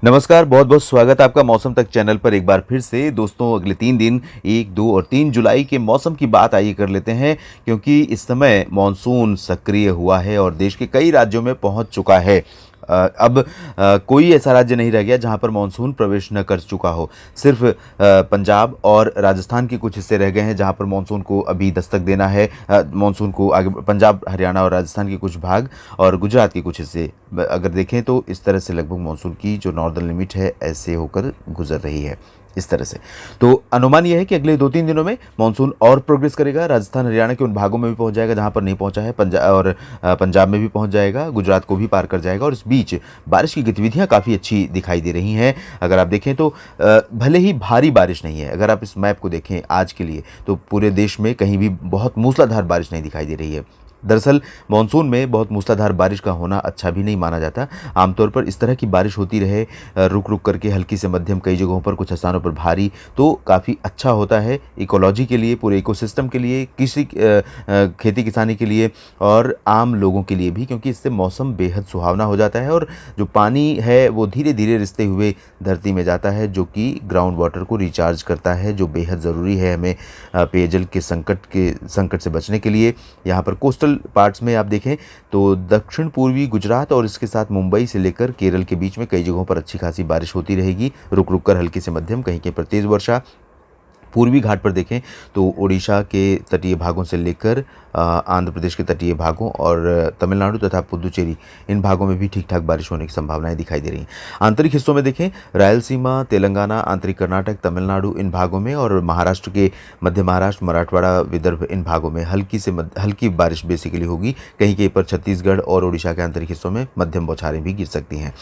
नमस्कार, बहुत-बहुत स्वागत है आपका मौसम तक चैनल पर एक बार फिर से। दोस्तों, अगले 3 दिन 1, 2 और 3 जुलाई के मौसम की बात आइए कर लेते हैं, क्योंकि इस समय मानसून सक्रिय हुआ है और देश के कई राज्यों में पहुंच चुका है। अब कोई ऐसा राज्य नहीं रह गया जहां पर मानसून प्रवेश न कर चुका हो। सिर्फ पंजाब और राजस्थान के कुछ हिस्से रह गए हैं जहां पर मानसून को अभी दस्तक देना है। मानसून को आगे पंजाब, हरियाणा और राजस्थान के कुछ भाग और गुजरात के कुछ हिस्से अगर देखें तो इस तरह से लगभग मानसून की जो नॉर्दर्न लिमिट है ऐसे होकर गुजर रही है इस तरह से। तो अनुमान यह है कि अगले 2-3 दिनों में मानसून और प्रोग्रेस करेगा। राजस्थान हरियाणा के उन भागों में भी पहुंच जाएगा जहां पर नहीं पहुंचा है, पंजाब में भी पहुंच जाएगा, गुजरात को भी पार कर जाएगा और इस बीच बारिश की गतिविधियां काफ़ी अच्छी दिखाई दे रही हैं। अगर आप देखें तो भले ही भारी बारिश नहीं है, अगर आप इस मैप को देखें आज के लिए तो पूरे देश में कहीं भी बहुत मूसलाधार बारिश नहीं दिखाई दे रही है। दरअसल मानसून में बहुत मूसलाधार बारिश का होना अच्छा भी नहीं माना जाता। आमतौर पर इस तरह की बारिश होती रहे रुक रुक करके, हल्की से मध्यम, कई जगहों पर, कुछ स्थानों पर भारी, तो काफ़ी अच्छा होता है इकोलॉजी के लिए, पूरे इकोसिस्टम के लिए, खेती किसानी के लिए और आम लोगों के लिए भी, क्योंकि इससे मौसम बेहद सुहावना हो जाता है और जो पानी है वो धीरे धीरे रिसते हुए धरती में जाता है, जो कि ग्राउंड वाटर को रिचार्ज करता है, जो बेहद ज़रूरी है हमें पेयजल के संकट से बचने के लिए। यहाँ पर कोस्टल पार्ट्स में आप देखें तो दक्षिण पूर्वी गुजरात और इसके साथ मुंबई से लेकर केरल के बीच में कई जगहों पर अच्छी खासी बारिश होती रहेगी, रुक रुक कर हल्की से मध्यम, कहीं कहीं पर तेज़ वर्षा। पूर्वी घाट पर देखें तो उड़ीसा के तटीय भागों से लेकर आंध्र प्रदेश के तटीय भागों और तमिलनाडु तथा पुदुचेरी, इन भागों में भी ठीक ठाक बारिश होने की संभावनाएं दिखाई दे रही हैं। आंतरिक हिस्सों में देखें, रायलसीमा, तेलंगाना, आंतरिक कर्नाटक, तमिलनाडु, इन भागों में और महाराष्ट्र के मध्य महाराष्ट्र, मराठवाड़ा, विदर्भ, इन भागों में हल्की बारिश बेसिकली होगी। कहीं कहीं पर छत्तीसगढ़ और उड़ीसा के आंतरिक हिस्सों में मध्यम बौछारें भी गिर सकती हैं।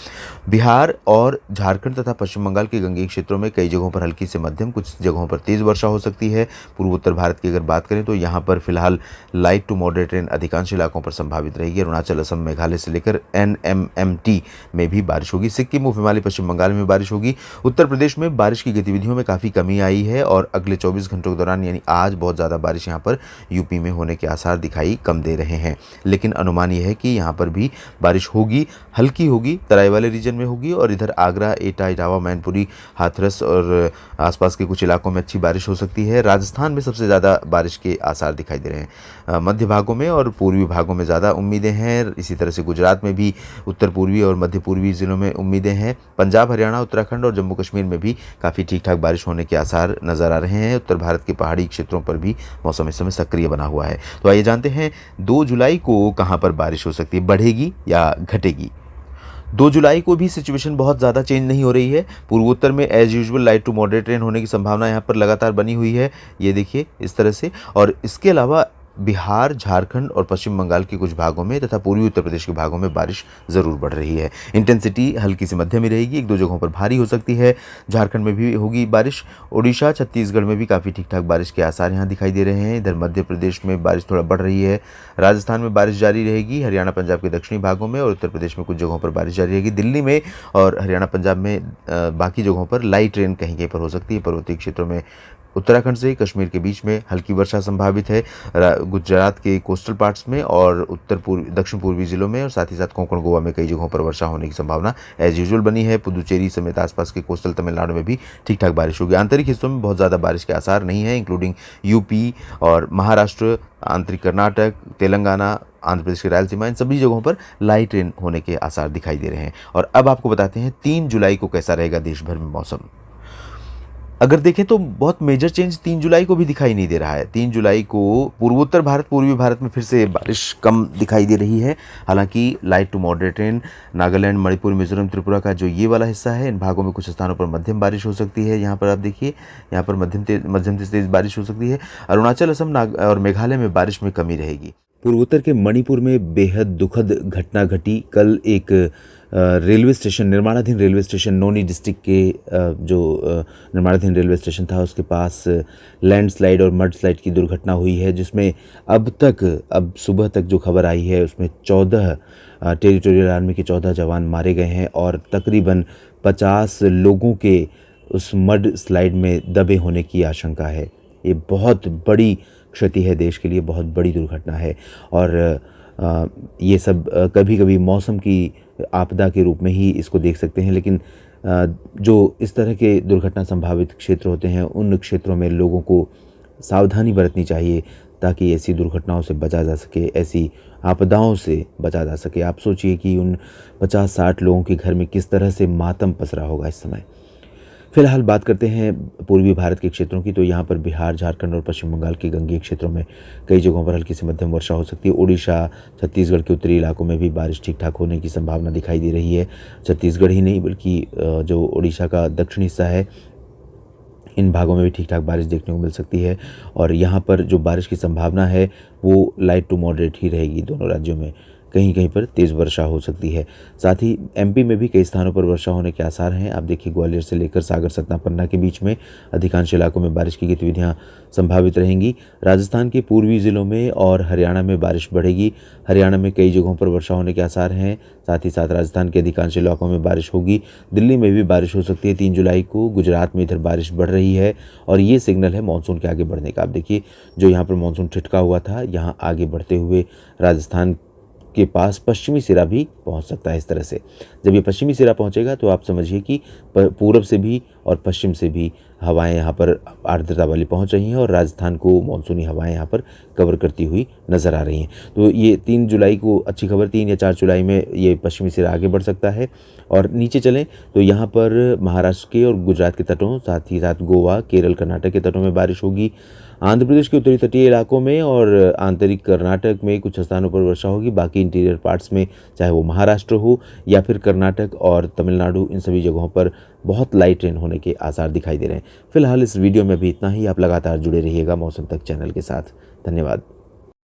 बिहार और झारखंड तथा पश्चिम बंगाल के गंगेय क्षेत्रों में कई जगहों पर हल्की से मध्यम, कुछ जगहों पर तेज़ वर्षा हो सकती है। पूर्वोत्तर भारत की अगर बात करें तो यहाँ पर फिलहाल लाइट टू मॉडरेट रेन अधिकांश इलाकों पर संभावित रहेगी। अरुणाचल, असम, मेघालय से लेकर NMMT में भी बारिश होगी। सिक्किम, उप हिमालय, पश्चिम बंगाल में बारिश होगी। उत्तर प्रदेश में बारिश की गतिविधियों में काफ़ी कमी आई है और अगले 24 घंटों के दौरान यानी आज बहुत ज़्यादा बारिश यहाँ पर यूपी में होने के आसार दिखाई कम दे रहे हैं। लेकिन अनुमान यह है कि यहाँ पर भी बारिश होगी, हल्की होगी, तराई वाले रीजन में होगी और इधर आगरा, एटा, इटावा, मैनपुरी, हाथरस और आसपास के कुछ इलाकों में अच्छी बारिश हो सकती है। राजस्थान में सबसे ज़्यादा बारिश के आसार दिखाई दे रहे हैं। मध्य भागों में और पूर्वी भागों में ज़्यादा उम्मीदें हैं। इसी तरह से गुजरात में भी, उत्तर पूर्वी और मध्य पूर्वी ज़िलों में उम्मीदें हैं। पंजाब, हरियाणा, उत्तराखंड और जम्मू कश्मीर में भी काफ़ी ठीक ठाक बारिश होने के आसार नज़र आ रहे हैं। उत्तर भारत के पहाड़ी क्षेत्रों पर भी मौसम इस समय सक्रिय बना हुआ है। तो आइए जानते हैं 2 जुलाई को कहाँ पर बारिश हो सकती है, बढ़ेगी या घटेगी। 2 जुलाई को भी सिचुएशन बहुत ज़्यादा चेंज नहीं हो रही है। पूर्वोत्तर में as usual light to moderate rain होने की संभावना यहाँ पर लगातार बनी हुई है। ये देखिए इस तरह से, और इसके अलावा बिहार, झारखंड और पश्चिम बंगाल के कुछ भागों में तथा पूर्वी उत्तर प्रदेश के भागों में बारिश ज़रूर बढ़ रही है। इंटेंसिटी हल्की से मध्यम ही रहेगी, 1-2 जगहों पर भारी हो सकती है। झारखंड में भी होगी बारिश। उड़ीसा, छत्तीसगढ़ में भी काफ़ी ठीक ठाक बारिश के आसार यहाँ दिखाई दे रहे हैं। इधर मध्य प्रदेश में बारिश थोड़ा बढ़ रही है। राजस्थान में बारिश जारी रहेगी। हरियाणा, पंजाब के दक्षिणी भागों में और उत्तर प्रदेश में कुछ जगहों पर बारिश जारी रहेगी। दिल्ली में और हरियाणा, पंजाब में बाकी जगहों पर लाइट रेन कहीं कहीं पर हो सकती है। पर्वतीय क्षेत्रों में उत्तराखंड से कश्मीर के बीच में हल्की वर्षा संभावित है। गुजरात के कोस्टल पार्ट्स में और दक्षिण पूर्वी जिलों में और साथ ही साथ कोंकण, गोवा में कई जगहों पर वर्षा होने की संभावना एज यूजुअल बनी है। पुदुचेरी समेत आसपास के कोस्टल तमिलनाडु में भी ठीक ठाक बारिश होगी। आंतरिक हिस्सों में बहुत ज़्यादा बारिश के आसार नहीं है, इंक्लूडिंग यूपी और महाराष्ट्र, आंतरिक कर्नाटक, तेलंगाना, आंध्र प्रदेश की रायलसीमा, इन सभी जगहों पर लाइट रेन होने के आसार दिखाई दे रहे हैं। और अब आपको बताते हैं 3 जुलाई को कैसा रहेगा देश भर में मौसम। अगर देखें तो बहुत मेजर चेंज 3 जुलाई को भी दिखाई नहीं दे रहा है। 3 जुलाई को पूर्वोत्तर भारत, पूर्वी भारत में फिर से बारिश कम दिखाई दे रही है। हालांकि light to moderate rain Nagaland, Manipur, Mizoram, Tripura का जो ये वाला हिस्सा है, इन भागों में कुछ स्थानों पर मध्यम बारिश हो सकती है। यहाँ पर आप देखिए, यहाँ पर मध्यम से तेज बारिश हो सकती है। अरुणाचल, असम और मेघालय में बारिश में कमी रहेगी। पूर्वोत्तर के मणिपुर में बेहद दुखद घटना घटी। कल एक रेलवे स्टेशन, निर्माणाधीन रेलवे स्टेशन, नोनी डिस्ट्रिक्ट के निर्माणाधीन रेलवे स्टेशन था, उसके पास लैंडस्लाइड और मड स्लाइड की दुर्घटना हुई है, जिसमें अब सुबह तक जो खबर आई है उसमें 14 टेरिटोरियल आर्मी के 14 जवान मारे गए हैं और तकरीबन 50 लोगों के उस मड स्लाइड में दबे होने की आशंका है। ये बहुत बड़ी क्षति है देश के लिए, बहुत बड़ी दुर्घटना है। और ये सब कभी कभी मौसम की आपदा के रूप में ही इसको देख सकते हैं, लेकिन जो इस तरह के दुर्घटना संभावित क्षेत्र होते हैं उन क्षेत्रों में लोगों को सावधानी बरतनी चाहिए ताकि ऐसी दुर्घटनाओं से बचा जा सके, ऐसी आपदाओं से बचा जा सके। आप सोचिए कि उन 50-60 लोगों के घर में किस तरह से मातम पसरा होगा इस समय। फिलहाल बात करते हैं पूर्वी भारत के क्षेत्रों की, तो यहाँ पर बिहार, झारखंड और पश्चिम बंगाल के गंगेय क्षेत्रों में कई जगहों पर हल्की से मध्यम वर्षा हो सकती है। उड़ीसा, छत्तीसगढ़ के उत्तरी इलाकों में भी बारिश ठीक ठाक होने की संभावना दिखाई दे रही है। छत्तीसगढ़ ही नहीं बल्कि जो उड़ीसा का दक्षिणी हिस्सा है, इन भागों में भी ठीक ठाक बारिश देखने को मिल सकती है। और यहाँ पर जो बारिश की संभावना है वो लाइट टू मॉडरेट ही रहेगी दोनों राज्यों में। कहीं कहीं पर तेज़ वर्षा हो सकती है। साथ ही एमपी में भी कई स्थानों पर वर्षा होने के आसार हैं। आप देखिए ग्वालियर से लेकर सागर, सतना, पन्ना के बीच में अधिकांश इलाकों में बारिश की गतिविधियां संभावित रहेंगी। राजस्थान के पूर्वी ज़िलों में और हरियाणा में बारिश बढ़ेगी। हरियाणा में कई जगहों पर वर्षा होने के आसार हैं। साथ ही साथ राजस्थान के अधिकांश इलाकों में बारिश होगी। दिल्ली में भी बारिश हो सकती है 3 जुलाई को। गुजरात में इधर बारिश बढ़ रही है और ये सिग्नल है मानसून के आगे बढ़ने का। आप देखिए जो यहाँ पर मानसून ठिठका हुआ था, यहाँ आगे बढ़ते हुए राजस्थान के पास पश्चिमी सिरा भी पहुंच सकता है। इस तरह से जब ये पश्चिमी सिरा पहुंचेगा तो आप समझिए कि पूरब से भी और पश्चिम से भी हवाएं यहाँ पर आर्द्रता वाली पहुंच रही हैं और राजस्थान को मानसूनी हवाएं यहाँ पर कवर करती हुई नज़र आ रही हैं। तो ये 3 जुलाई को अच्छी खबर, 3 या 4 जुलाई में ये पश्चिमी सिरा आगे बढ़ सकता है। और नीचे चलें तो यहाँ पर महाराष्ट्र के और गुजरात के तटों, साथ ही साथ गोवा, केरल, कर्नाटक के तटों में बारिश होगी। आंध्र प्रदेश के उत्तरी तटीय इलाकों में और आंतरिक कर्नाटक में कुछ स्थानों पर वर्षा होगी। बाकी इंटीरियर पार्ट्स में, चाहे वो महाराष्ट्र हो या फिर कर्नाटक और तमिलनाडु, इन सभी जगहों पर बहुत लाइट रेन होने के आसार दिखाई दे रहे हैं। फिलहाल इस वीडियो में भी इतना ही। आप लगातार जुड़े रहिएगा मौसम तक चैनल के साथ। धन्यवाद।